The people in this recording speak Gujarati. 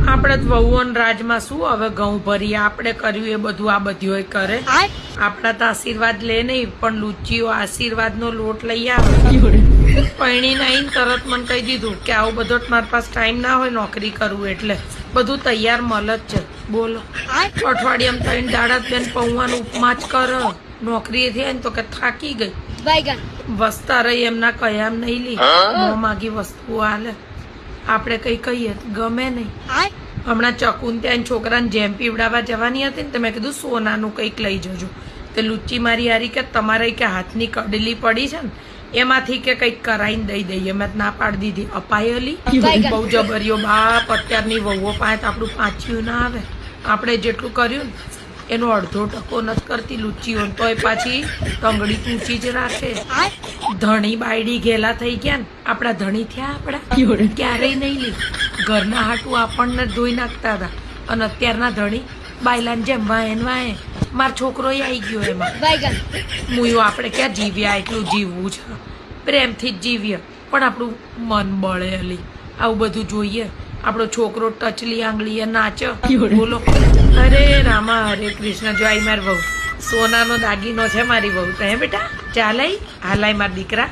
આપણે વહુઓન રાજમાં શું હવે ઘઉં ભરી આપણે કર્યું એ બધું આ બધું કરે. આપણા તો આશીર્વાદ લે નહીં પણ લુચ્ચીઓ આશીર્વાદનો લોટ લઈ આવે. પૈણીને આવીને તરત મને કહી દીધું કે આવું બધો મારી પાસે ટાઈમ ના હોય નોકરી કરવું એટલે બધું તૈયાર મળે જ છે. બોલો અઠવાડિયામાં 3 દાડા બેન પૌવાનું ઉપમા જ કર. નોકરીએથી આવીને તો કે થાકી ગઈ વસતા રહી એમના કયામ નહીં લી માગી વસ્તુઓ હાલે આપણે કઈ કહીએ ગમે નહીં. હમણાં ચકુન ત્યાં છોકરાને જેમ પીવડાવવા જવાની હતી ને તો મેં કીધું સોનાનું કંઈક લઈ જજો. તે લુચ્ચી મારી હારી કે તમારે કે હાથની કડલી પડી છે ને એમાંથી કે કંઈક કરાઈને દઈ દઈએ. મેં ના પાડી દીધી અપાયેલી બહુ જબરીઓ બાપ. અત્યારની વહુઓ પાસે આપણું પાછું ના આવે. આપણે જેટલું કર્યું ને એનો અડધો ટકો નથી કરતી લુચ્ચીઓ તોય પાછી ટંગડી ઊંચી જ રાખે. ધણી બાયડી ઘેલા થઈ ગયા ને આપણા ધણી થયા આપડા ક્યારેય નહીં લી. ઘરના હાટું આપણને ધોઈ નાખતા હતા અને અત્યારના ધણી બાયલાને જેમ વાયન વાય. મારો છોકરો આવી ગયો એમાં. મુયું આપણે ક્યાં જીવ્યા એટલું જીવવું છે પ્રેમથી જ જીવીએ પણ આપણું મન બળે અલી આવું બધું જોઈએ. આપણો છોકરો ટચલી આંગળીએ નાચે. બોલો અરે રામા હરે કૃષ્ણ. જો આઈ મારી વહુ સોનાનો દાગીનો છે મારી વહુ. તો હે બેટા ચાલાઈ હાલાઈ મારા દીકરા.